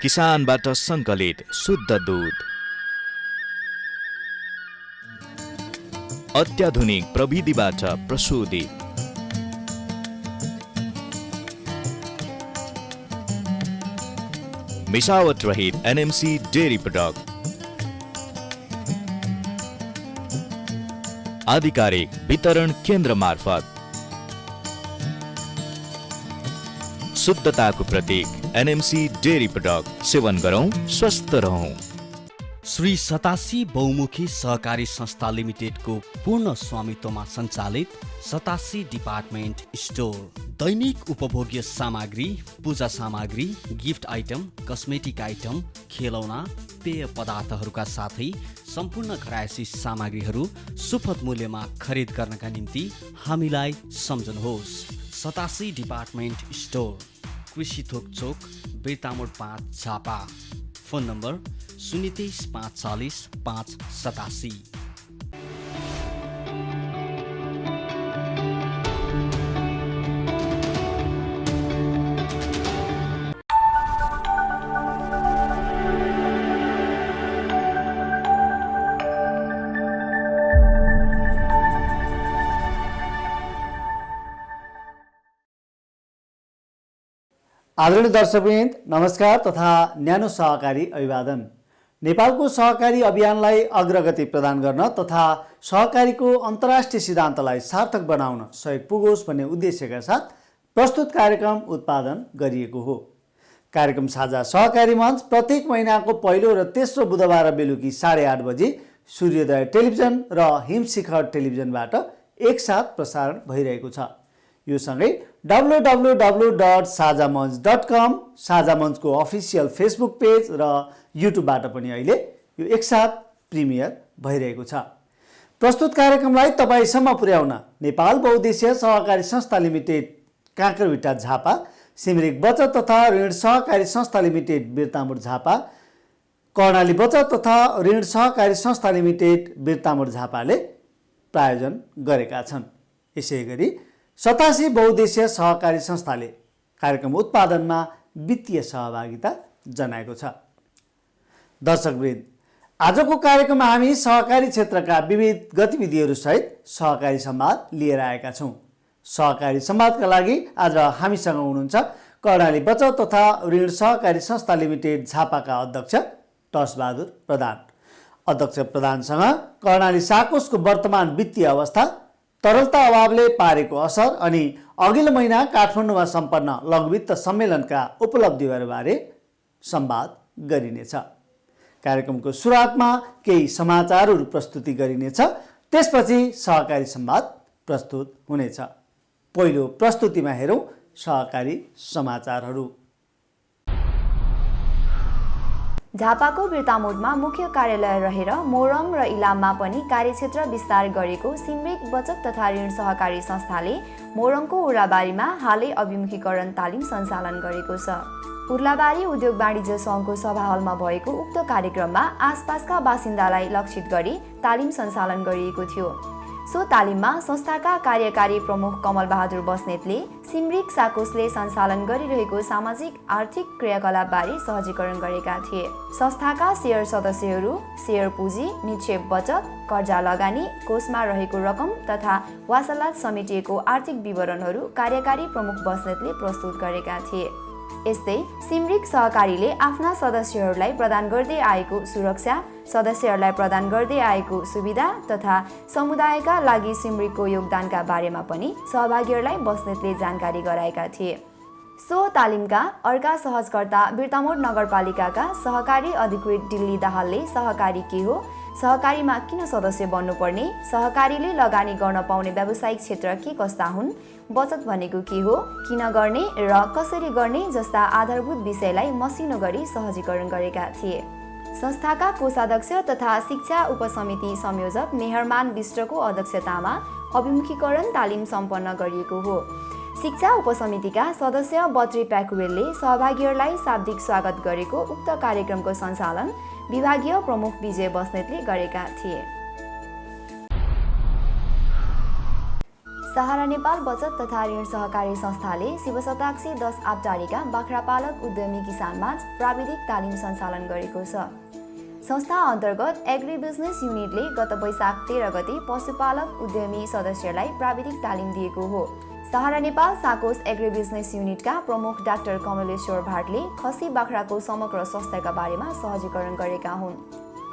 किसानबाट सङ्कलित शुद्ध दूध, अत्याधुनिक प्रविधिबाट प्रशोधित, मिसावट रहित एनएमसी डेयरी प्रोडक्ट, आधिकारिक वितरण केन्द्र मार्फत शुद्धताको प्रतीक एनएमसी डेयरी प्रोडक्ट सेवन गरौं, स्वस्थ रहौं। श्री सतासी बहुमुखी सहकारी संस्था लिमिटेडको पूर्ण स्वामित्वमा सञ्चालित सतासी डिपार्टमेन्ट स्टोर दैनिक उपभोग्य सामग्री, पूजा सामग्री, गिफ्ट आइटम, कस्मेटिक आइटम, खेलौना, पेय पदार्थहरूका साथै सम्पूर्ण घरायसी सामग्रीहरू सुपथ मूल्यमा खरिद गर्नका निम्ति हामीलाई सम्झनुहोस्। सतासी डिपार्टमेन्ट स्टोर, कृषि थोक चोक, बेतामोड 5 झापा। Phone number 023 540 587। आदरणीय दर्शकवृन्द, नमस्कार तथा न्यानो सहकारी अभिवादन। नेपालको सहकारी अभियानलाई अग्रगति प्रदान गर्न तथा सहकारीको अन्तर्राष्ट्रिय सिद्धान्तलाई सार्थक बनाउन सहयोग पुगोस् भन्ने उद्देश्यका साथ प्रस्तुत कार्यक्रम उत्पादन गरिएको हो। कार्यक्रम साझा सहकारी मञ्च प्रत्येक महिनाको पहिलो र तेस्रो बुधबार बेलुकी 8:30 बजे सूर्योदय टेलिभिजन र हिमशिखर टेलिभिजनबाट एकसाथ प्रसारण भइरहेको छ। यो सँगै www.sajamanch.com साझा मञ्चको अफिसियल फेसबुक पेज र युट्युबबाट पनि अहिले यो एकसाथ प्रिमियर भइरहेको छ। प्रस्तुत कार्यक्रमलाई तपाईसम्म पुर्याउन नेपाल बहुउद्देश्य सहकारी संस्था लिमिटेड काँकरभिट्टा झापा, सिमरिक बचत तथा ऋण सहकारी संस्था लिमिटेड बिर्तामोड झापा, कर्णाली बचत तथा ऋण सहकारी संस्था लिमिटेड बिर्तामोड झापाले प्रायोजन गरेका छन्। यसैगरी 87 बहुउद्देश्य सहकारी संस्थाले कार्यक्रम उत्पादनमा वित्तीय सहभागिता जनाएको छ। दर्शकवृन्द, आजको कार्यक्रममा हामी सहकारी क्षेत्रका विविध गतिविधिहरूसहित सहकारी संवाद लिएर आएका छौँ। सहकारी संवादका लागि आज हामीसँग हुनुहुन्छ कर्णाली बचत तथा ऋण सहकारी संस्था लिमिटेड झापाका अध्यक्ष टसबहादुर प्रधान। अध्यक्ष प्रधानसँग कर्णाली साकोसको वर्तमान वित्तीय अवस्था, तरलता अभावले पारेको असर अनि अघिल्लो महिना काठमाडौँमा सम्पन्न लघुवित्त सम्मेलनका उपलब्धिहरूबारे संवाद गरिनेछ। कार्यक्रमको सुरुवातमा केही समाचारहरू प्रस्तुति गरिनेछ, त्यसपछि सहकारी संवाद प्रस्तुत हुनेछ। पहिलो प्रस्तुतिमा हेरौँ सहकारी समाचारहरू। झापाको बिर्तामोडमा मुख्य कार्यालय रहेर मोरङ र इलाममा पनि कार्यक्षेत्र विस्तार गरेको सिमरिक बचत तथा ऋण सहकारी संस्थाले मोरङको उर्लाबारीमा हालै अभिमुखीकरण तालिम सञ्चालन गरेको छ। उर्लाबारी उद्योग वाणिज्य सङ्घको सभा हलमा भएको उक्त कार्यक्रममा आसपासका बासिन्दालाई लक्षित गरी तालिम सञ्चालन गरिएको थियो। सो तालिममा संस्थाका कार्यकारी प्रमुख कमल बहादुर बस्नेतले सिमरिक साकोसले सञ्चालन गरिरहेको सामाजिक आर्थिक क्रियाकलापबारे सहजीकरण गरेका थिए। संस्थाका शेयर सदस्यहरू शेयर पुँजी, निक्षेप बचत, कर्जा लगानी, कोषमा रहेको रकम तथा वासलात समेटिएको आर्थिक विवरणहरू कार्यकारी प्रमुख बस्नेतले प्रस्तुत गरेका थिए। यस्तै सिमरिक सहकारीले आफ्ना सदस्यहरूलाई प्रदान गर्दै आएको सुरक्षा, सदस्यहरूलाई प्रदान गर्दै आएको सुविधा तथा समुदायका लागि सिमरिकको योगदानका बारेमा पनि सहभागीहरूलाई बस्नेतले जानकारी गराएका थिए। सो तालिमका अर्का सहजकर्ता बिर्तामोड नगरपालिकाका सहकारी अधिकृत दिल्ली दाहालले सहकारी के हो, सहकारीमा किन सदस्य बन्नुपर्ने, सहकारीले लगानी गर्न पाउने व्यावसायिक क्षेत्र के कस्ता हुन्, बचत भनेको के हो, किन गर्ने र कसरी गर्ने जस्ता आधारभूत विषयलाई मसिनो गरी सहजीकरण गरेका थिए। संस्थाका कोषाध्यक्ष तथा शिक्षा उपसमिति संयोजक मेहरमान विष्टको अध्यक्षतामा अभिमुखीकरण तालिम सम्पन्न गरिएको हो। शिक्षा उपसमितिका सदस्य बद्री प्याकुरेलले सहभागीहरूलाई शाब्दिक स्वागत गरेको उक्त कार्यक्रमको सञ्चालन विभागीय प्रमुख विजय बस्नेतले गरेका थिए। सहारा नेपाल बचत तथा ऋण सहकारी संस्थाले शिव शताक्षी 10 आबटारीका बाख्रा पालक उद्यमी किसानमाझ प्राविधिक तालिम सञ्चालन गरेको छ। संस्था अन्तर्गत एग्री बिजनेस युनिटले गत वैशाख 13 गते पशुपालक उद्यमी सदस्यलाई प्राविधिक तालिम दिएको हो। सहारा नेपाल साकोस एग्री बिजनेस युनिटका प्रमुख डाक्टर कमलेश्वर भाटले खसी बाख्राको समग्र स्वास्थ्यका बारेमा सहजीकरण गरेका हुन्।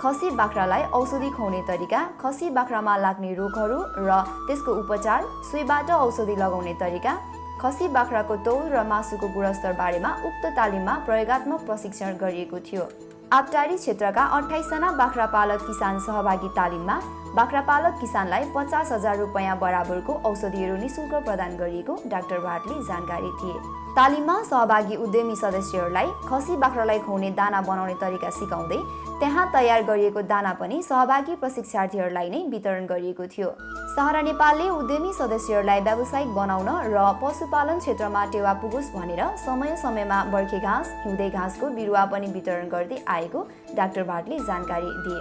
खसी बाख्रालाई औषधि खुवाउने तरिका, खसी बाख्रामा लाग्ने रोगहरू र त्यसको उपचार, सुईबाट औषधि लगाउने तरिका, खसी बाख्राको तौल र मासुको गुणस्तर बारेमा उक्त तालिममा प्रयोगात्मक प्रशिक्षण गरिएको थियो। आबटारी क्षेत्रका 28 जना बाख्रा पालक किसान सहभागी तालिममा बाख्रा पालक किसानलाई 50,000 रुपैयाँ बराबरको औषधिहरू निशुल्क प्रदान गरिएको डाक्टर भाटले जानकारी दिए। तालिममा सहभागी उद्यमी सदस्यहरूलाई खसी बाख्रालाई खुवाउने दाना बनाउने तरिका सिकाउँदै त्यहाँ तयार गरिएको दाना पनि सहभागी प्रशिक्षार्थीहरूलाई नै वितरण गरिएको थियो। सहारा नेपालले उद्यमी सदस्यहरूलाई व्यावसायिक बनाउन र पशुपालन क्षेत्रमा टेवा पुगोस् भनेर समय समयमा बर्खे घाँस, हिउँदे घाँसको बिरुवा पनि वितरण गर्दै आएको डाक्टर भाटले जानकारी दिए।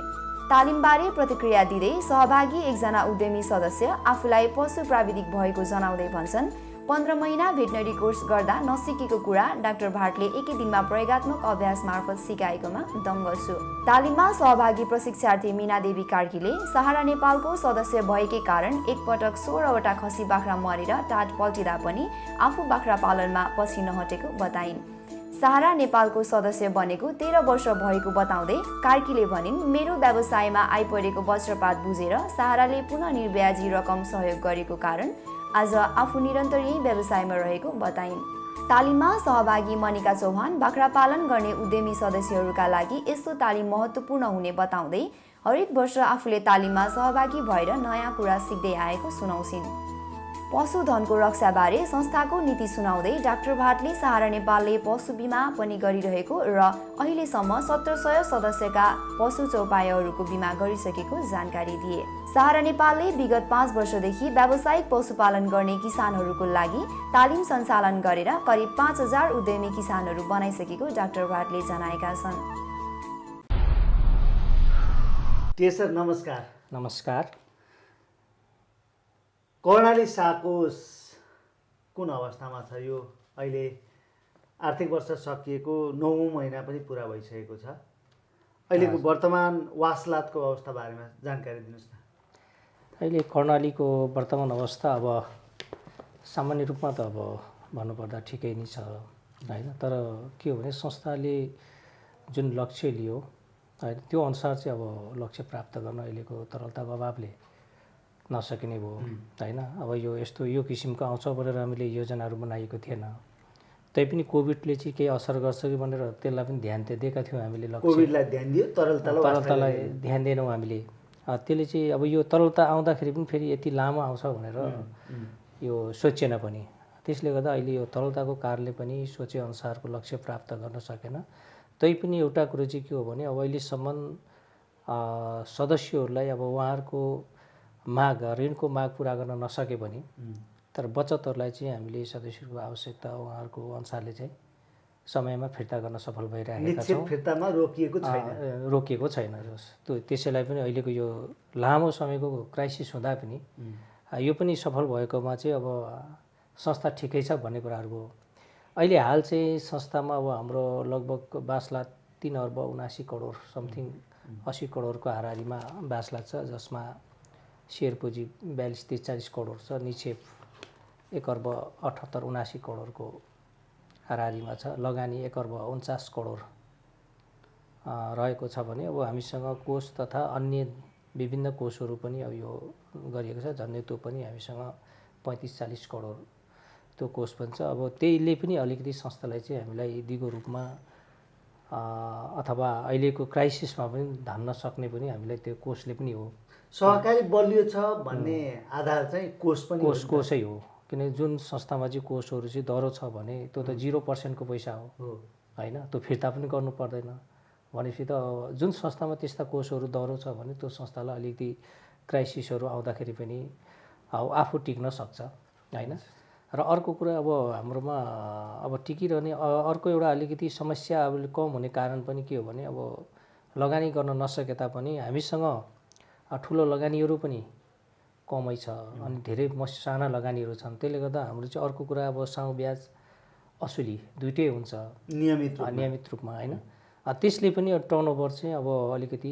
तालिमबारे प्रतिक्रिया दिँदै सहभागी एकजना उद्यमी सदस्य आफूलाई पशु प्राविधिक भएको जनाउँदै भन्छन्, 15 महिना भेटनरी कोर्स गर्दा नसिकेको कुरा डाक्टर भाटले एकै दिनमा प्रयोगात्मक अभ्यास मार्फत सिकाएकोमा दङ्ग छु। तालिममा सहभागी प्रशिक्षार्थी मीना देवी कार्कीले सहारा नेपालको सदस्य भएकै कारण एकपटक 16वटा खसी बाख्रा मरेर टाट पल्टिँदा पनि आफू बाख्रा पालनमा पछि नहटेको बताइन्। सहारा नेपालको सदस्य बनेको 13 वर्ष भएको बताउँदै कार्कीले भनिन्, मेरो व्यवसायमा आइपरेको वज्रपात बुझेर सहाराले पुनः निर्ब्याजी रकम सहयोग गरेको कारण आज आफू निरन्तर यही व्यवसायमा रहेको बताइन्। तालिममा सहभागी मनिका चौहान बाख्रा पालन गर्ने उद्यमी सदस्यहरूका लागि यस्तो तालिम महत्त्वपूर्ण हुने बताउँदै हरेक वर्ष आफूले तालिममा सहभागी भएर नयाँ कुरा सिक्दै आएको सुनाउँछिन्। पशुधनको रक्षाबारे संस्थाको नीति सुनाउँदै डाक्टर भाटले सहारा नेपालले पशु बिमा पनि गरिरहेको र अहिलेसम्म 1700 सदस्यका पशु चौपायाहरूको बिमा गरिसकेको जानकारी दिए। सहारा नेपालले विगत 5 वर्षदेखि व्यावसायिक पशुपालन गर्ने किसानहरूको लागि तालिम सञ्चालन गरेर करिब 5000 उद्यमी किसानहरू बनाइसकेको डाक्टर भाटले जनाएका छन्। सर नमस्कार। नमस्कार। कर्णाली साकोस कुन अवस्थामा छ? यो अहिले आर्थिक वर्ष सकिएको 9औं महिना पनि पुरा भइसकेको छ। अहिलेको वर्तमान वासलातको अवस्था बारेमा जानकारी दिनुहोस् न। अहिले कर्णालीको वर्तमान अवस्था अब सामान्य रूपमा त अब भन्नुपर्दा ठिकै नै छ हैन, तर के हो भने संस्थाले जुन लक्ष्य लियो हैन त्यो अनुसार चाहिँ अब लक्ष्य प्राप्त गर्न अहिलेको तरलताको अभावले नसकिने भयो हैन। अब यो किसिमको आउँछ भनेर हामीले योजनाहरू बनाएको थिएन। तैपनि कोभिडले चाहिँ केही असर गर्छ कि भनेर त्यसलाई पनि ध्यान दिएका थियौँ हामीले। कोभिडलाई ध्यान दियो, तरलतालाई ध्यान दिएनौँ हामीले। त्यसले चाहिँ अब यो तरलता आउँदाखेरि पनि फेरि यति लामो आउँछ भनेर यो सोचेन पनि। त्यसले गर्दा अहिले यो तरलताको कारणले पनि सोचे अनुसारको लक्ष्य प्राप्त गर्न सकेन। तैपनि एउटा कुरो चाहिँ के हो भने अब अहिलेसम्म सदस्यहरूलाई अब उहाँहरूको माग, ऋणको माग पुरा गर्न नसके पनि तर बचतहरूलाई चाहिँ हामीले सदस्यहरूको आवश्यकता उहाँहरूको अनुसारले चाहिँ समयमा फिर्ता गर्न सफल भइरहेका छौँ। फिर्तामा रोकिएको छैन। त्यसैलाई पनि अहिलेको यो लामो समयको क्राइसिस हुँदा पनि यो पनि सफल भएकोमा चाहिँ अब संस्था ठिकै छ भन्ने कुराहरू हो। अहिले हाल चाहिँ संस्थामा अब हाम्रो लगभग 22,03,79 करोड समथिङ 80 करोडको हाराहारीमा बासलात छ, जसमा सेयर पुँजी 42-43 करोड छ, निक्षेप 1,78,79 करोडको हाराहारीमा छ, लगानी 1,49 करोड रहेको छ भने अब हामीसँग कोष तथा अन्य विभिन्न कोषहरू पनि अब यो गरिएको छ। झन्डै त्यो पनि हामीसँग 35-40 करोड त्यो कोष पनि छ। अब त्यहीले पनि अलिकति संस्थालाई चाहिँ हामीलाई दिगो रूपमा अथवा अहिलेको क्राइसिसमा पनि धान्न सक्ने पनि हामीलाई त्यो कोषले पनि हो। सहकारी बलियो छ भन्ने आधार चाहिँ कोषै हो। किनकि जुन संस्थामा चाहिँ कोषहरू चाहिँ दह्रो छ भने त्यो त 0% को पैसा हो हैन, त्यो फिर्ता पनि गर्नु पर्दैन। भनेपछि त जुन संस्थामा त्यस्ता कोषहरू दह्रो छ भने त्यो संस्थालाई अलिकति क्राइसिसहरू आउँदाखेरि पनि आफू टिक्न सक्छ हैन। र अर्को कुरा अब हाम्रोमा अब टिकिरहने अर्को एउटा अलिकति समस्या अब कम हुने कारण पनि के हो भने अब लगानी गर्न नसके तापनि हामीसँग ठुलो लगानीहरू पनि कमै छ अनि धेरै साना लगानीहरू छन्। त्यसले गर्दा हाम्रो चाहिँ अर्को कुरा अब साउ ब्याज असुली दुइटै हुन्छ नियमित रूपमा होइन। त्यसले पनि टर्नओभर चाहिँ अब अलिकति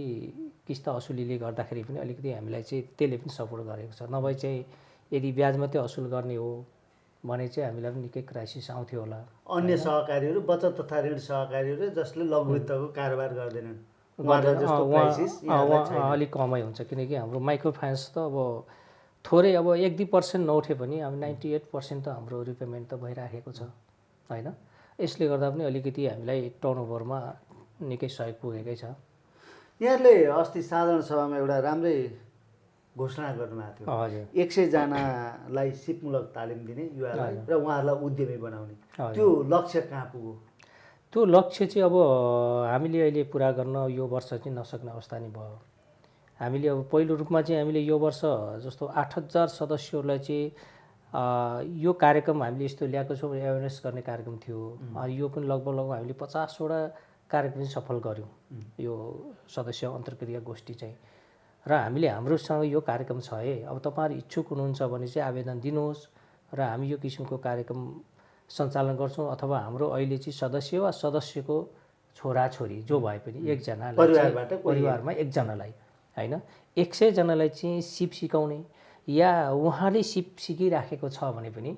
किस्ता असुलीले गर्दाखेरि पनि अलिकति हामीलाई चाहिँ त्यसले पनि सपोर्ट गरेको छ। नभए चाहिँ यदि ब्याज मात्रै असुल गर्ने हो भने चाहिँ हामीलाई पनि निकै क्राइसिस आउँथ्यो होला। अन्य सहकारीहरू बचत तथा ऋण सहकारीहरू जसले लघु वित्तको कारोबार गर्दैनन् अलिक कमै हुन्छ, किनकि हाम्रो माइक्रो फाइनेन्स त अब थोरै अब 1-2% नउठे पनि अब 98% त हाम्रो रिपेमेन्ट त भइराखेको छ होइन। यसले गर्दा पनि अलिकति हामीलाई टर्नओभरमा निकै सहयोग पुगेकै छ। यहाँले अस्ति साधारण सभामा एउटा राम्रै घोषणा गर्नुभएको थियो। हजुर, 100 जनालाई सिपमूलक तालिम दिने युवालाई र उहाँहरूलाई उद्यमी बनाउने, त्यो लक्ष्य कहाँ पुग्यो? त्यो लक्ष्य चाहिँ अब हामीले अहिले पुरा गर्न यो वर्ष चाहिँ नसक्ने अवस्था नै भयो। हामीले अब पहिलो रूपमा चाहिँ हामीले यो वर्ष जस्तो 8000 सदस्यहरूलाई चाहिँ यो कार्यक्रम हामीले यस्तो ल्याएको छौँ, एवेरनेस गर्ने कार्यक्रम थियो। यो पनि लगभग हामीले 50वटा कार्यक्रम सफल गऱ्यौँ यो सदस्य अन्तर्क्रिया गोष्ठी चाहिँ। र हामीले हाम्रोसँग यो कार्यक्रम छ है, अब तपाईँहरू इच्छुक हुनुहुन्छ भने चाहिँ आवेदन दिनुहोस् र हामी यो किसिमको कार्यक्रम सञ्चालन गर्छौँ। अथवा हाम्रो अहिले चाहिँ सदस्य वा सदस्यको छोराछोरी जो भए पनि एकजनालाई परिवारमा एकजनालाई होइन 100 जनालाई चाहिँ सिप सिकाउने या उहाँले सिप सिकिराखेको छ भने पनि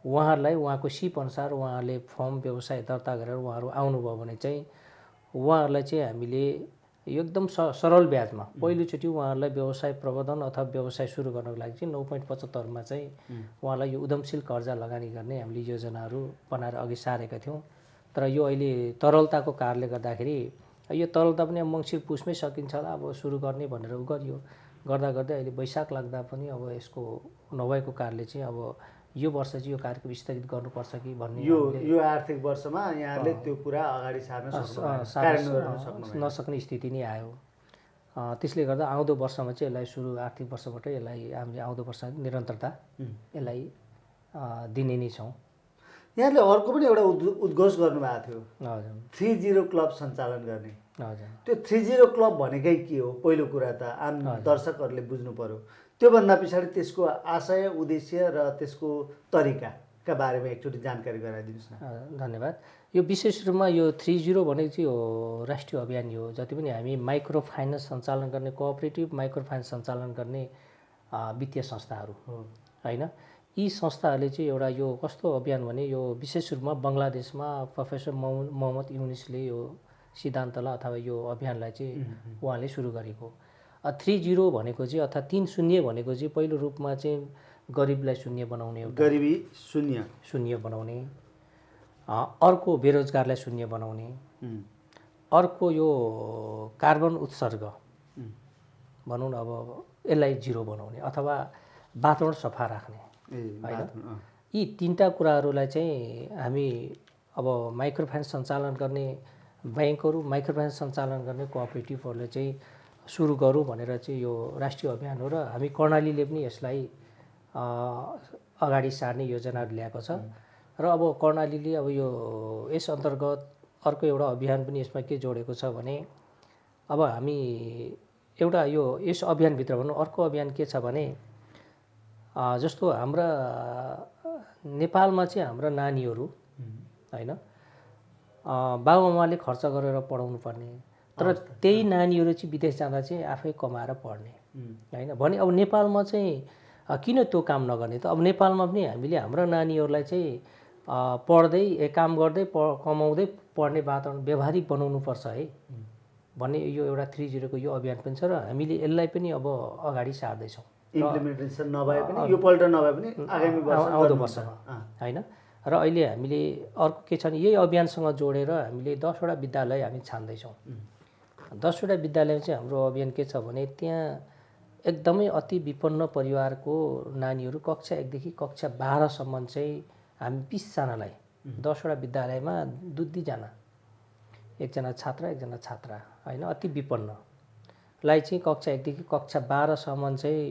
उहाँहरूलाई उहाँको सिप अनुसार उहाँहरूले फर्म व्यवसाय दर्ता गरेर उहाँहरू आउनुभयो भने चाहिँ उहाँहरूलाई चाहिँ हामीले एकदम सरल ब्याजमा पहिलोचोटि उहाँहरूलाई व्यवसाय प्रबन्धन अथवा व्यवसाय सुरु गर्नको लागि चाहिँ 9.75 मा चाहिँ उहाँलाई यो उद्यमशील कर्जा लगानी गर्ने हामीले योजनाहरू बनाएर अघि सारेका थियौँ। तर यो अहिले तरलताको कारणले गर्दाखेरि यो तरलता पनि अब मङ्सिर पुसमै सकिन्छ होला, अब सुरु गर्ने भनेर गरियो। गर्दा गर्दै अहिले वैशाख लाग्दा पनि अब यसको नभएको कारणले चाहिँ अब यो वर्ष चाहिँ यो कार्यक्रम स्थगित गर्नुपर्छ कि भन्ने यो आर्थिक वर्षमा यहाँले त्यो कुरा अगाडि सार्न नसक्ने स्थिति नै आयो। त्यसले गर्दा आउँदो वर्षमा चाहिँ यसलाई सुरु आर्थिक वर्षबाटै यसलाई हामीले आउँदो वर्ष निरन्तरता यसलाई दिने नै छौँ। यहाँले अर्को पनि एउटा उद्घोष गर्नुभएको थियो, हजुर 30 क्लब सञ्चालन गर्ने। हजुर, त्यो 30 क्लब भनेकै के हो? पहिलो कुरा त आम दर्शकहरूले बुझ्नु पर्यो। त्योभन्दा पछाडि त्यसको आशय उद्देश्य र त्यसको तरिकाका बारेमा एकचोटि जानकारी गराइदिनुहोस् न। धन्यवाद। यो विशेष रूपमा यो 30 भनेको चाहिँ हो राष्ट्रिय अभियान हो। जति पनि हामी माइक्रो फाइनेन्स सञ्चालन गर्ने कोअपरेटिभ माइक्रो फाइनेन्स सञ्चालन गर्ने वित्तीय संस्थाहरू होइन, यी संस्थाहरूले चाहिँ एउटा यो कस्तो अभियान भने यो विशेष रूपमा बङ्गलादेशमा प्रोफेसर मोहम्मद युनुसले यो सिद्धान्तलाई अथवा यो अभियानलाई चाहिँ उहाँले सुरु गरेको। 30 भनेको चाहिँ अर्थात् 30 भनेको चाहिँ पहिलो रूपमा चाहिँ गरिबलाई शून्य बनाउने, गरिबी शून्य बनाउने, अर्को बेरोजगारलाई शून्य बनाउने, अर्को यो कार्बन उत्सर्ग भनौँ न अब यसलाई 0 बनाउने अथवा वातावरण सफा राख्ने होइन। यी 3टा कुराहरूलाई चाहिँ हामी अब माइक्रो फाइनेन्स सञ्चालन गर्ने ब्याङ्कहरू माइक्रो फाइनेन्स सञ्चालन गर्ने कोअपरेटिभहरूले चाहिँ सुरु गरौँ भनेर चाहिँ यो राष्ट्रिय अभियान हो र हामी कर्णालीले पनि यसलाई अगाडि सार्ने योजनाहरू ल्याएको छ। र अब कर्णालीले अब यो यस अन्तर्गत अर्को एउटा अभियान पनि यसमा के जोडेको छ भने अब हामी एउटा यो यस अभियानभित्र भनौँ अर्को अभियान के छ भने जस्तो हाम्रा नेपालमा चाहिँ हाम्रा नानीहरू होइन बाबुआमाले खर्च गरेर पढाउनु पर्ने, तर त्यही नानीहरू चाहिँ विदेश जाँदा चाहिँ आफै कमाएर पढ्ने होइन भने अब नेपालमा चाहिँ किन त्यो काम नगर्ने त? अब नेपालमा पनि हामीले हाम्रा नानीहरूलाई चाहिँ पढ्दै काम गर्दै कमाउँदै पढ्ने वातावरण व्यवहारिक बनाउनुपर्छ है भन्ने यो एउटा 30 को यो अभियान पनि छ र हामीले यसलाई पनि अब अगाडि सार्दैछौँ। इम्प्लिमेन्टेसन नभए पनि यो पल्ट नभए पनि आगामी वर्ष आउँदो वर्षमा होइन। र अहिले हामीले अर्को के छ भने यही अभियानसँग जोडेर हामीले 10वटा विद्यालय हामी छान्दैछौँ। 10वटा विद्यालय चाहिँ हाम्रो अभियान के छ भने त्यहाँ एकदमै अति विपन्न परिवारको नानीहरू कक्षा 1 देखि कक्षा 12 सम्म चाहिँ हामी 20 जनालाई 10वटा विद्यालयमा 2 जना, एकजना छात्र एकजना छात्रा होइन अति विपन्नलाई चाहिँ कक्षा 1 देखि कक्षा 12 सम्म चाहिँ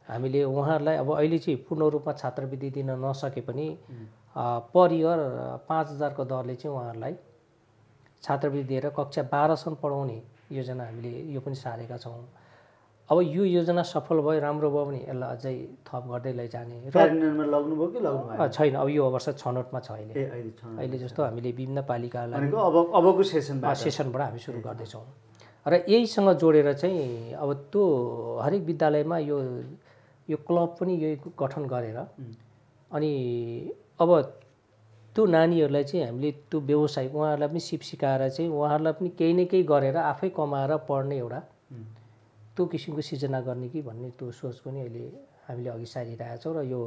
हामीले उहाँहरूलाई अब अहिले चाहिँ पूर्ण रूपमा छात्रवृत्ति दिन नसके पनि पर इयर 5000 को दरले चाहिँ उहाँहरूलाई छात्रवृत्ति दिएर कक्षा 12 सम्म पढाउने योजना हामीले यो पनि सारेका छौँ। अब यो योजना सफल भयो राम्रो भयो भने यसलाई अझै थप गर्दै लैजाने र कार्यान्वयनमा लाग्नुभयो कि लाग्नु भएन? छैन। अब यो वर्ष छनौटमा छ अहिले। अहिले छ अहिले जस्तो हामीले विभिन्न पालिकालाई भनेको अबको सेसनबाट हामी सुरु गर्दैछौँ र यहीसँग जोडेर चाहिँ अब त्यो हरेक विद्यालयमा यो क्लब पनि यो गठन गरेर अनि अब त्यो नानीहरूलाई चाहिँ हामीले त्यो व्यवसाय उहाँहरूलाई पनि सिकाएर चाहिँ उहाँहरूलाई पनि केही न केही गरेर आफै कमाएर पढ्ने एउटा त्यो किसिमको सिर्जना गर्ने कि भन्ने त्यो सोच पनि अहिले हामीले अघि सारिरहेका छौँ र यो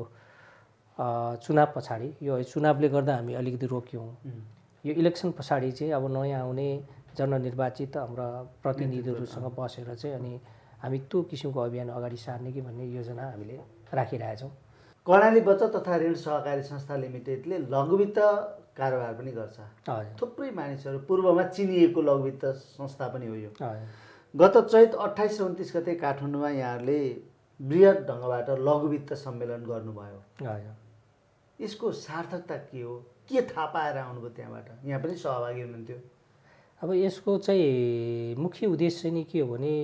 चुनाव पछाडि यो चुनावले गर्दा हामी अलिकति रोक्यौँ। यो इलेक्सन पछाडि चाहिँ अब नयाँ आउने जननिर्वाचित हाम्रा प्रतिनिधिहरूसँग बसेर चाहिँ अनि हामी त्यो किसिमको अभियान अगाडि सार्ने कि भन्ने योजना हामीले राखिरहेछौँ। कर्णाली बचत तथा ऋण सहकारी संस्था लिमिटेडले लघुवित्त कारोबार पनि गर्छ। थुप्रै मानिसहरू पूर्वमा चिनिएको लघुवित्त संस्था पनि हो यो। गत चैत 28 र 29 गते काठमाडौँमा यहाँहरूले बृहत ढङ्गबाट लघुवित्त सम्मेलन गर्नुभयो। यसको सार्थकता के हो? के थाहा पाएर आउनुभयो त्यहाँबाट? यहाँ पनि सहभागी हुनुहुन्थ्यो। अब यसको चाहिँ मुख्य उद्देश्य नै के हो भने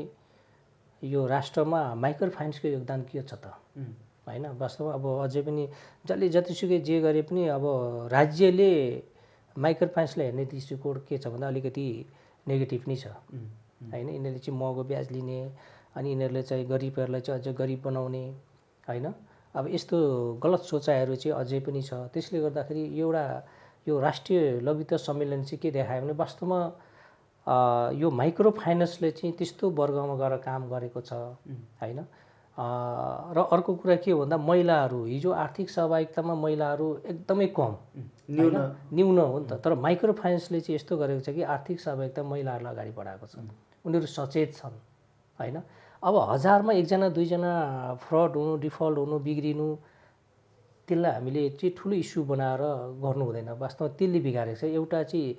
यो राष्ट्रमा माइक्रो फाइनेन्सको योगदान के छ त होइन? वास्तवमा अब अझै पनि जसले जतिसुकै जे गरे पनि अब राज्यले माइक्रो फाइनेन्सलाई हेर्ने दृष्टिकोण के छ भन्दा अलिकति नेगेटिभ नै छ होइन? यिनीहरूले चाहिँ महँगो ब्याज लिने अनि यिनीहरूले चाहिँ गरिबहरूलाई चाहिँ अझ गरिब बनाउने होइन? अब यस्तो गलत सोचाइहरू चाहिँ अझै पनि छ। त्यसले गर्दाखेरि यो राष्ट्रिय लघुवित्त सम्मेलन चाहिँ के देखायो भने वास्तवमा यो माइक्रो फाइनेन्सले चाहिँ त्यस्तो वर्गमा गएर काम गरेको छ होइन? र अर्को कुरा के हो भन्दा महिलाहरू हिजो आर्थिक सहभागितामा महिलाहरू एकदमै कम न्यून हो नि त। तर माइक्रो फाइनेन्सले चाहिँ यस्तो गरेको छ कि आर्थिक सहभागिता महिलाहरूलाई अगाडि बढाएको छ। उनीहरू सचेत छन् होइन? अब 1000मा 1 जना 2 जना फ्रड हुनु, डिफल्ट हुनु, बिग्रिनु त्यसलाई हामीले चाहिँ ठुलो इस्यु बनाएर गर्नु हुँदैन। वास्तवमा त्यसले बिगारेको छ। एउटा चाहिँ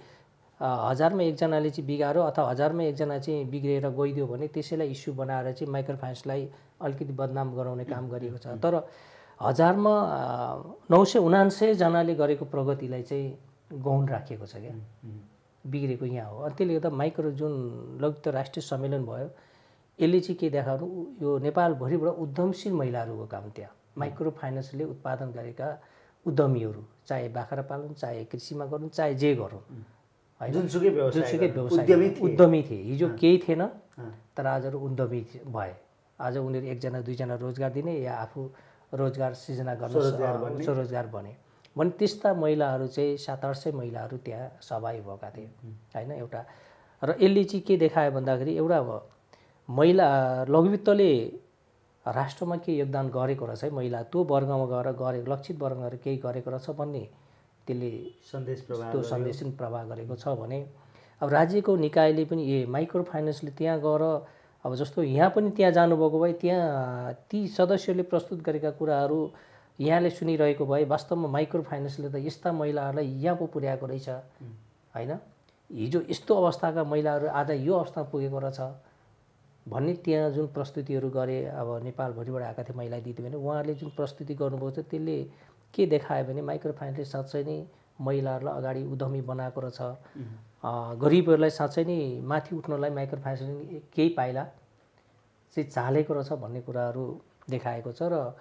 1000मा 1 जनाले चाहिँ बिगार्यो अथवा 1000मा 1 जना चाहिँ बिग्रिएर गइदियो भने त्यसैलाई इस्यु बनाएर चाहिँ माइक्रो फाइनेन्सलाई अलिकति बदनाम गराउने काम गरिएको छ। तर 1000मा 979 जनाले गरेको प्रगतिलाई चाहिँ गौण राखिएको छ क्या, बिग्रेको यहाँ हो। अनि त्यसले गर्दा माइक्रो जुन लघुवित्त राष्ट्रिय सम्मेलन भयो यसले चाहिँ के देखाउनु यो नेपालभरिबाट उद्यमशील महिलाहरूको काम त्यहाँ माइक्रो फाइनेन्सले उत्पादन गरेका उद्यमीहरू चाहे बाख्रा पालन चाहे कृषिमा गरौँ चाहे जे गरौँ होइन? जुनसुकै व्यवसाय उद्यमी थिए। हिजो केही थिएन तर आज उद्यमी भए। आज उनीहरू 1 जना 2 जना रोजगार दिने या आफू रोजगार सृजना गर्न स्वरोजगार बने भने त्यस्ता महिलाहरू चाहिँ 700-800 महिलाहरू त्यहाँ सहभागी भएका थिए होइन? एउटा र यसले चाहिँ के देखायो भन्दाखेरि एउटा महिला लघुवित्तले राष्ट्रमा के योगदान गरेको रहेछ है, महिला त्यो वर्गमा गएर लक्षित वर्गमा गएर केही गरेको रहेछ भन्ने त्यसले सन्देश प्रभाव गरेको छ भने अब राज्यको निकायले पनि माइक्रो फाइनेन्सले त्यहाँ गएर अब जस्तो यहाँ पनि त्यहाँ जानुभएको भए त्यहाँ ती सदस्यले प्रस्तुत गरेका कुराहरू यहाँले सुनिरहेको भए वास्तवमा माइक्रो फाइनेन्सले त यस्ता महिलाहरूलाई यहाँ पो पुर्याएको रहेछ होइन? हिजो यस्तो अवस्थाका महिलाहरू आज यो अवस्थामा पुगेको रहेछ भन्ने त्यहाँ जुन प्रस्तुतिहरू गरे। अब नेपालभरिबाट आएका थिए महिला दिदीबहिनी, उहाँहरूले जुन प्रस्तुति गर्नुभएको छ त्यसले के देखायो भने माइक्रो फाइनेन्सले साँच्चै नै महिलाहरूलाई अगाडि उद्यमी बनाएको रहेछ। गरिबहरूलाई साँच्चै नै माथि उठ्नलाई माइक्रो फाइनेन्सले केही पाइला चाहिँ चालेको रहेछ भन्ने कुराहरू देखाएको छ। र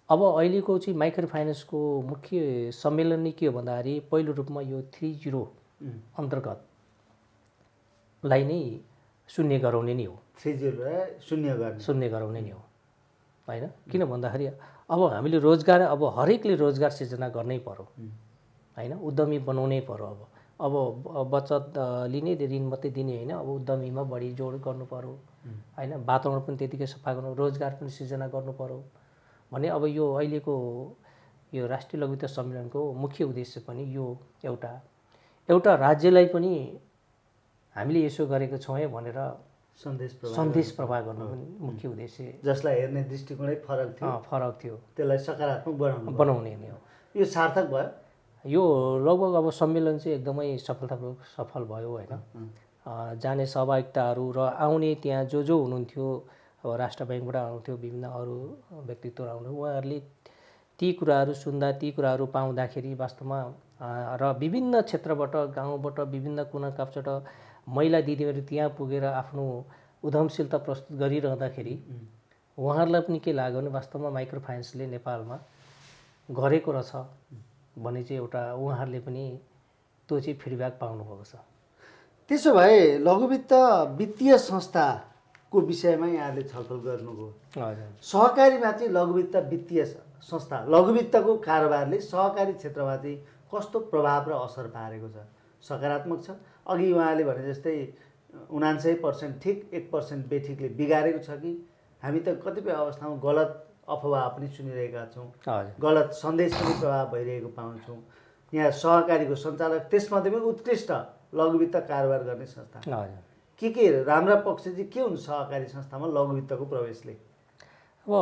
अब अहिलेको चाहिँ माइक्रो फाइनेन्सको मुख्य सम्मेलन नै के हो भन्दाखेरि पहिलो रूपमा यो 30 अन्तर्गतलाई नै शून्य गराउने नै हो। 30 शून्य गराउने नै हो होइन? किन भन्दाखेरि अब हामीले रोजगार अब हरेकले रोजगार सिर्जना गर्नै पर्यो होइन? उद्यमी बनाउनै पर्यो। अब बचत लिने ऋण मात्रै दिने होइन, अब उद्यमीमा बढी जोड गर्नु पर्यो होइन? वातावरण पनि त्यतिकै सफा गर्नु, रोजगार पनि सिर्जना गर्नु पर्यो भने अब यो अहिलेको यो राष्ट्रिय लघुवित्त सम्मेलनको मुख्य उद्देश्य पनि यो एउटा राज्यलाई पनि हामीले यसो गरेको छौँ है भनेर सन्देश प्रभाव गर्नु पनि मुख्य उद्देश्य, जसलाई हेर्ने दृष्टिकोणै फरक थियो त्यसलाई सकारात्मक बनाउने नै हो। यो सार्थक भयो। यो लगभग अब सम्मेलन चाहिँ एकदमै सफल भयो होइन? जाने सहभागिताहरू र आउने त्यहाँ जो हुनुहुन्थ्यो अब राष्ट्र ब्याङ्कबाट आउँथ्यो, विभिन्न अरू व्यक्तित्वहरू आउनुहुन्थ्यो, उहाँहरूले ती कुराहरू सुन्दा ती कुराहरू पाउँदाखेरि वास्तवमा र विभिन्न क्षेत्रबाट गाउँबाट विभिन्न कुना काप्चाबाट महिला दिदीहरू त्यहाँ पुगेर आफ्नो उद्यमशीलता प्रस्तुत गरिरहँदाखेरि उहाँहरूलाई पनि के लाग्यो भने वास्तवमा माइक्रो फाइनेन्सले नेपालमा गरेको रहेछ भने चाहिँ एउटा उहाँहरूले पनि त्यो चाहिँ फिडब्याक पाउनुभएको छ। त्यसो भए लघुवित्त वित्तीय संस्थाको विषयमा यहाँले छलफल गर्नुभयो। हजुर। सहकारीमा चाहिँ लघुवित्त वित्तीय संस्था लघुवित्तको कारोबारले सहकारी क्षेत्रमा चाहिँ कस्तो प्रभाव र असर पारेको छ? सकारात्मक छ? अघि उहाँले भने जस्तै 99% ठिक 1% बेठिकले बिगारेको छ कि हामी त कतिपय अवस्थामा गलत अफवाह पनि सुनिरहेका छौँ, गलत सन्देश पनि प्रभाव भइरहेको पाउँछौँ। यहाँ सहकारीको सञ्चालक त्यसमध्ये पनि उत्कृष्ट लघुवित्त कारोबार गर्ने संस्था के राम्रा पक्ष चाहिँ के हुन् सहकारी संस्थामा लघुवित्तको प्रवेशले? अब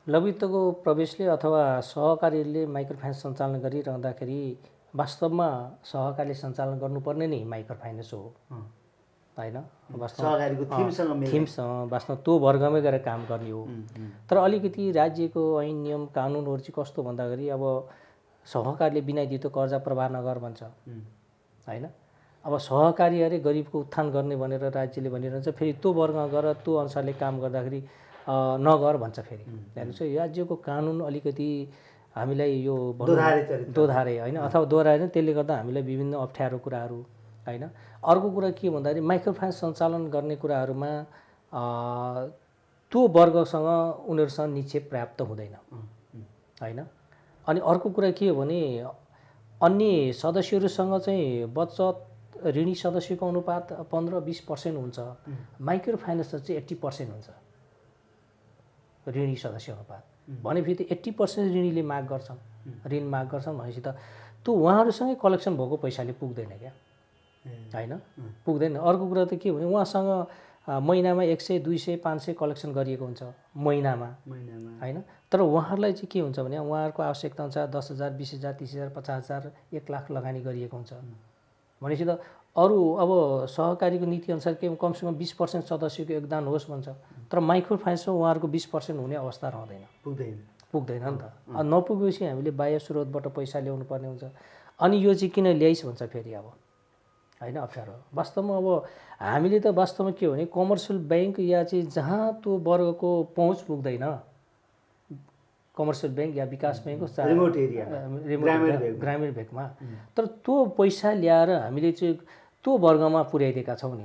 लघुवित्तको प्रवेशले अथवा सहकारीले माइक्रो फाइनेन्स सञ्चालन गरिरहँदाखेरि वास्तवमा सहकारीले सञ्चालन गर्नुपर्ने नै माइक्रो फाइनेन्स हो होइन? सहकारीको थिमसँग वास्तवमा त्यो वर्गमै गएर काम गर्ने हो। तर अलिकति राज्यको ऐन नियम कानुनहरू चाहिँ कस्तो भन्दाखेरि अब सहकारीले बिना दितो कर्जा प्रवाह नगर भन्छ होइन? अब सहकारी अरे गरिबको उत्थान गर्ने भनेर राज्यले भनिरहन्छ, फेरि त्यो वर्गमा गएर त्यो अनुसारले काम गर्दाखेरि नगर भन्छ फेरि। हेर्नुहोस् राज्यको कानुन अलिकति हामीलाई यो दोधारे होइन अथवा दोहोऱ्याएर त्यसले गर्दा हामीलाई विभिन्न अप्ठ्यारो कुराहरू होइन। अर्को कुरा के भन्दाखेरि माइक्रो फाइनेन्स सञ्चालन गर्ने कुराहरूमा त्यो वर्गसँग उनीहरूसँग निक्षेप पर्याप्त हुँदैन होइन। अनि अर्को कुरा के हो भने अन्य सदस्यहरूसँग चाहिँ बचत ऋणी सदस्यको अनुपात 15-20% हुन्छ, माइक्रो फाइनेन्समा चाहिँ 80% हुन्छ ऋणी सदस्य अनुपात। भनेपछि त 80% ऋणीले माग गर्छन्, ऋण माग गर्छन् भनेपछि त त्यो उहाँहरूसँगै कलेक्सन भएको पैसाले पुग्दैन क्या होइन, पुग्दैन। अर्को कुरा त के भने उहाँसँग महिनामा 100, 200, 500 कलेक्सन गरिएको हुन्छ महिनामा होइन। तर उहाँहरूलाई चाहिँ के हुन्छ भने उहाँहरूको आवश्यकता अनुसार 10,000, 20,000, 30,000, 50,000, 1 लाख लगानी गरिएको हुन्छ भनेपछि त अरू अब सहकारीको नीति अनुसार के कमसेकम 20% सदस्यको योगदान होस् भन्छ। तर माइक्रो फाइनेन्समा उहाँहरूको 20% हुने अवस्था रहँदैन, पुग्दैन नि त। नपुगेपछि हामीले बाह्य स्रोतबाट पैसा ल्याउनु पर्ने हुन्छ। अनि यो चाहिँ किन ल्याइस् भन्छ फेरि अब होइन, अप्ठ्यारो। वास्तवमा अब हामीले त वास्तवमा के हो भने कमर्सियल ब्याङ्क या चाहिँ जहाँ त्यो वर्गको पहुँच पुग्दैन, कमर्सियल ब्याङ्क या विकास ब्याङ्क रिमोट एरिया ग्रामीण भेगमा, तर त्यो पैसा ल्याएर हामीले चाहिँ त्यो वर्गमा पुर्याइदिएका छौँ नि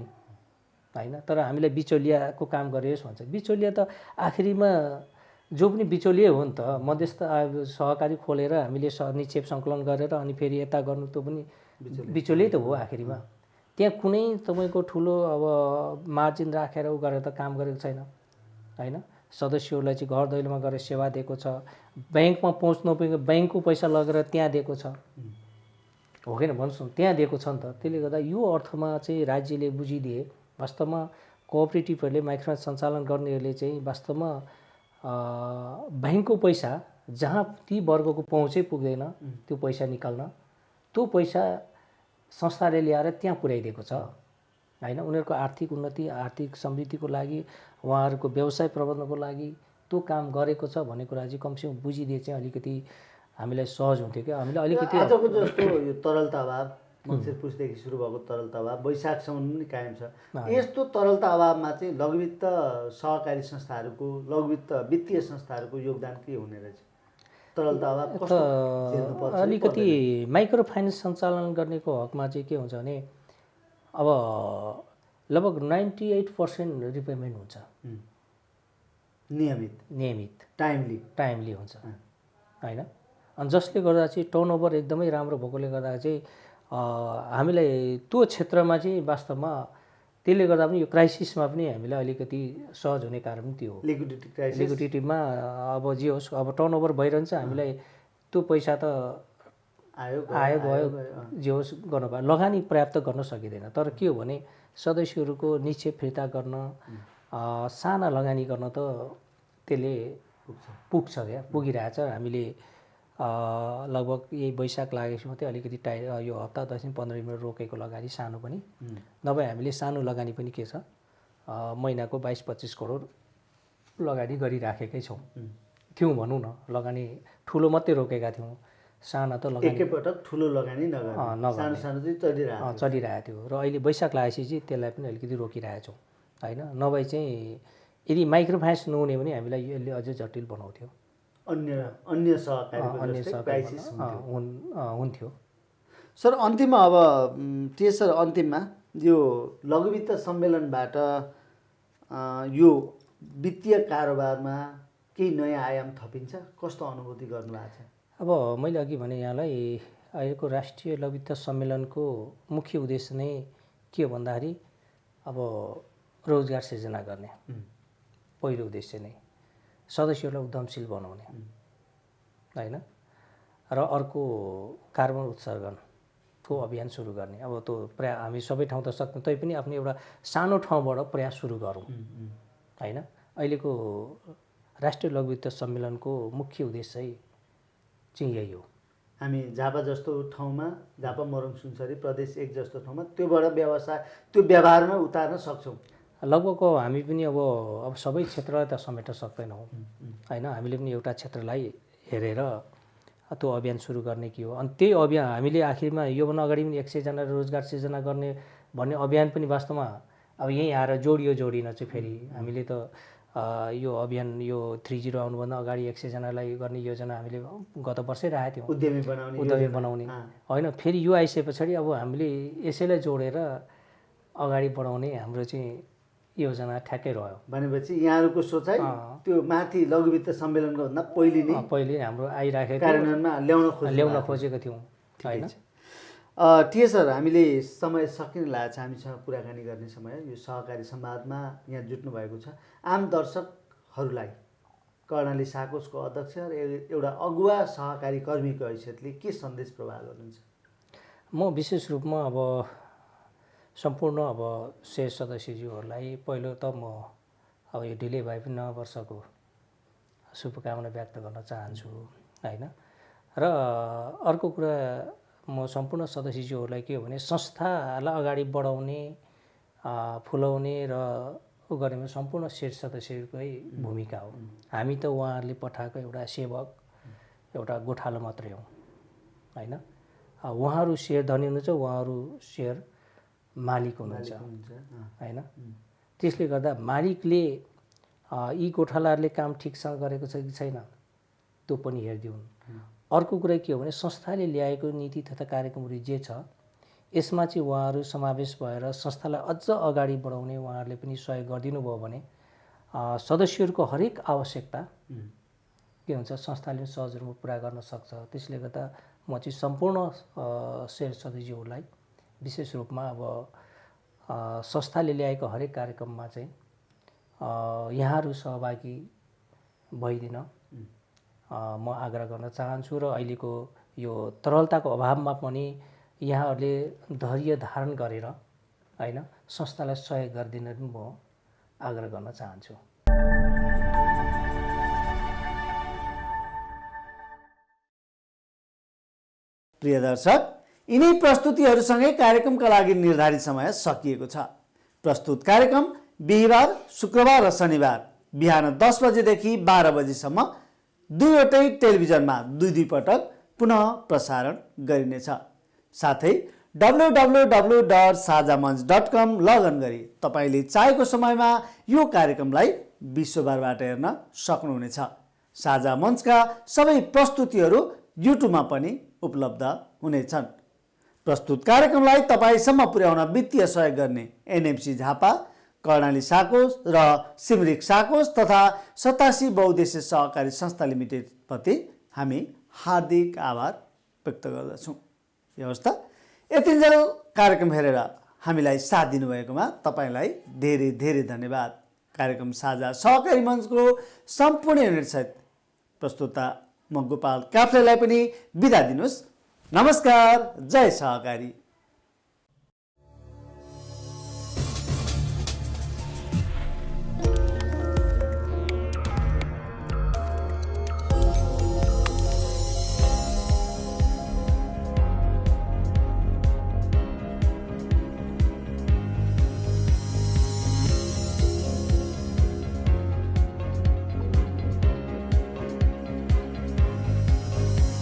होइन। तर हामीलाई बिचौलियाको काम गरियोस् भन्छ। बिचौलिया त आखिरीमा जो पनि बिचौलिया हो नि त, मध्यस्थ सहकारी खोलेर हामीले निक्षेप सङ्कलन गरेर अनि फेरि यता गर्नु त्यो पनि बिचौलियै त हो आखिरीमा। त्यहाँ कुनै तपाईँको ठुलो अब मार्जिन राखेर उ गरेर त काम गरेको छैन होइन। सदस्यहरूलाई चाहिँ घर दैलोमा गएर सेवा दिएको छ, ब्याङ्कमा पहुँच नपुगेको ब्याङ्कको पैसा लगेर त्यहाँ दिएको छ हो किन भन्नुहोस् न, त्यहाँ दिएको छ नि त। त्यसले गर्दा यो अर्थमा चाहिँ राज्यले बुझिदिए वास्तवमा कोअपरेटिभहरूले माइक्रो फाइनेन्स सञ्चालन गर्नेहरूले चाहिँ वास्तवमा ब्याङ्कको पैसा जहाँ ती वर्गको पहुँचै पुग्दैन त्यो पैसा निकाल्न, त्यो पैसा संस्थाले ल्याएर त्यहाँ पुर्याइदिएको छ होइन। उनीहरूको आर्थिक उन्नति आर्थिक समृद्धिको लागि उहाँहरूको व्यवसाय प्रबन्धनको लागि त्यो काम गरेको छ भन्ने कुरा चाहिँ कमसेकम बुझिदिए चाहिँ अलिकति हामीलाई सहज हुन्थ्यो क्या। हामीले अलिकति आजको जस्तो यो तरलता अभाव मङ्सिर पुसदेखि सुरु भएको तरलता अभाव वैशाखसम्म पनि कायम छ। यस्तो तरलता अभावमा चाहिँ लघुवित्त सहकारी संस्थाहरूको लघुवित्त वित्तीय संस्थाहरूको योगदान के हुने रहेछ? तरलता अभाव कस्तो झेल्नुपर्छ? अलिकति माइक्रो फाइनेन्स सञ्चालन गर्नेको हकमा चाहिँ के हुन्छ भने अब लगभग 98% रिपेमेन्ट हुन्छ, नियमित टाइमली हुन्छ होइन। अनि जसले गर्दा चाहिँ टर्नओभर एकदमै राम्रो भएकोले गर्दा चाहिँ हामीलाई त्यो क्षेत्रमा चाहिँ वास्तवमा त्यसले गर्दा पनि यो क्राइसिसमा पनि हामीलाई अलिकति सहज हुने कारण त्यो हो। लिक्विडिटीमा अब जे होस् अब टर्नओभर भइरहन्छ, हामीलाई त्यो पैसा त आयो गयो जे होस् गर्नु पायो, लगानी पर्याप्त गर्न सकिँदैन। तर के हो भने सदस्यहरूको निक्षेप फिर्ता गर्न साना लगानी गर्न त त्यसले पुग्छ क्या, पुगिरहेछ। हामीले लगभग यही वैशाख लागेपछि मात्रै अलिकति यो हप्ता 10-15 मिनट रोकेको लगानी सानो पनि नभए हामीले सानो लगानी पनि के छ महिनाको 22-25 करोड लगानी गरिराखेकै थियौँ भनौँ न। लगानी ठुलो मात्रै रोकेका थियौँ, साना त लगानी एकैपटक ठुलो लगानी सानो चाहिँ चलिरहेको थियो। र अहिले वैशाख लागेपछि चाहिँ त्यसलाई पनि अलिकति रोकिरहेछौँ होइन। नभए चाहिँ यदि माइक्रो फाइनेन्स नहुने भने हामीलाई यसले अझै जटिल बनाउँथ्यो, अन्य सहकारी हुन्थ्यो। सर अन्तिममा अब सर अन्तिममा यो लघु वित्त सम्मेलनबाट यो वित्तीय कारोबारमा केही नयाँ आयाम थपिन्छ, कस्तो अनुभूति गर्नुभएको छ? अब मैले अघि भने यहाँलाई अहिलेको राष्ट्रिय लघु वित्त सम्मेलनको मुख्य उद्देश्य नै के हो भन्दाखेरि अब रोजगार सृजना गर्ने पहिलो उद्देश्य नै, सदस्यहरूलाई उद्यमशील बनाउने होइन, र अर्को कार्बन उत्सर्जनको अभियान सुरु गर्ने। अब त्यो प्रयास हामी सबै ठाउँ त सक्दैनौँ, तैपनि आफ्नो एउटा सानो ठाउँबाट प्रयास सुरु गरौँ होइन। अहिलेको राष्ट्रिय लघु वित्त सम्मेलनको मुख्य उद्देश्य चाहिँ यही हो। हामी झापा जस्तो ठाउँमा, झापा मोरङ सुनसरी प्रदेश 1 जस्तो ठाउँमा त्योबाट व्यवसाय त्यो व्यवहारमा उतार्न सक्छौँ। लगभग हामी पनि अब सबै क्षेत्रलाई त समेट्न सक्दैनौँ होइन। हामीले पनि एउटा क्षेत्रलाई हेरेर त्यो अभियान सुरु गर्ने के हो। अनि त्यही अभियान हामीले आखिरमा योभन्दा अगाडि पनि 100 जना रोजगार सृजना गर्ने भन्ने अभियान पनि वास्तवमा अब यहीँ आएर जोडिन चाहिँ फेरि हामीले त यो अभियान यो 3.0 आउनुभन्दा अगाडि 100 जनालाई गर्ने योजना हामीले गत वर्षै राखेको थियौँ, उद्यमी बनाउने होइन। फेरि यो आइसके पछाडि अब हामीले यसैलाई जोडेर अगाडि बढाउने हाम्रो चाहिँ योजना ठ्याक्कै रह्यो। भनेपछि यहाँहरूको सोचाइ त्यो माथि लघु वित्त सम्मेलनको भन्दा पहिले हाम्रो आइराखेको कार्यान्वयनमा ल्याउन खोजेको थियौँ होइन। टिए सर, हामीले समय सकिन लागेको छ, हामीसँग कुराकानी गर्ने समय। यो सहकारी संवादमा यहाँ जुट्नु भएको छ। आम दर्शकहरूलाई कर्णाली साकोसको अध्यक्ष र एउटा अगुवा सहकारी कर्मीको हैसियतले के सन्देश प्रवाह गर्नुहुन्छ? म विशेष रूपमा अब सम्पूर्ण अब शेयर सदस्यज्यूहरूलाई पहिलो त म अब यो ढिले भए पनि नयाँ वर्षको शुभकामना व्यक्त गर्न चाहन्छु होइन। र अर्को कुरा म सम्पूर्ण सदस्यज्यूहरूलाई के हो भने संस्थालाई अगाडि बढाउने फुलाउने र उ गरेमा सम्पूर्ण शेयर सदस्यहरूकै भूमिका हो। हामी त उहाँहरूले पठाएको एउटा सेवक, एउटा गोठालो मात्रै हौँ होइन। उहाँहरू सेयर धनी हुनुहुन्छ, उहाँहरू सेयर मालिक हुनुहुन्छ होइन। त्यसले गर्दा मालिकले यी गोठालाहरूले काम ठिकसँग गरेको छ कि छैन त्यो पनि हेरिदिउन्। अर्को कुरा के हो भने संस्थाले ल्याएको नीति तथा कार्यक्रमहरू जे छ यसमा चाहिँ उहाँहरू समावेश भएर संस्थालाई अझ अगाडि बढाउने उहाँहरूले पनि सहयोग गरिदिनु भयो भने सदस्यहरूको हरेक आवश्यकता के हुन्छ संस्थाले सहज रूपमा पुरा गर्न सक्छ। त्यसले गर्दा म चाहिँ सम्पूर्ण शेयर सदस्यहरूलाई विशेष रूपमा अब संस्थाले ल्याएको हरेक कार्यक्रममा चाहिँ यहाँहरू सहभागी भइदिन म आग्रह गर्न चाहन्छु। र अहिलेको यो तरलताको अभावमा पनि यहाँहरूले धैर्य धारण गरेर होइन संस्थालाई सहयोग गरिदिन पनि म आग्रह गर्न चाहन्छु। प्रिय दर्शक, यिनै प्रस्तुतिहरूसँगै कार्यक्रमका लागि निर्धारित समय सकिएको छ। प्रस्तुत कार्यक्रम बिहिबार, शुक्रबार र शनिबार बिहान 10 बजेदेखि 12 बजेसम्म दुईवटै टेलिभिजनमा दुई पटक पुनः प्रसारण गरिनेछ। साथै www.sajamanch.com लगइन गरी तपाईँले चाहेको समयमा यो कार्यक्रमलाई विश्वभरबाट हेर्न सक्नुहुनेछ। साझा मञ्चका सबै प्रस्तुतिहरू युट्युबमा पनि उपलब्ध हुनेछन्। प्रस्तुत कार्यक्रमलाई तपाईँसम्म पुर्याउन वित्तीय सहयोग गर्ने एनएमसी झापा, कर्णाली साकोस र सिमरिक साकोस तथा 87 बहुद्देश्य सहकारी संस्था लिमिटेड प्रति हामी हार्दिक आभार व्यक्त गर्दछौँ। व्यवस्था यतिन्जेल कार्यक्रम हेरेर हामीलाई साथ दिनुभएकोमा तपाईँलाई धेरै धेरै धन्यवाद। कार्यक्रम साझा सहकारी मञ्चको सम्पूर्ण युनिट सहित प्रस्तुता म गोपाल काफ्लेलाई पनि बिदा दिनुहोस्। नमस्कार, जय सहकारी।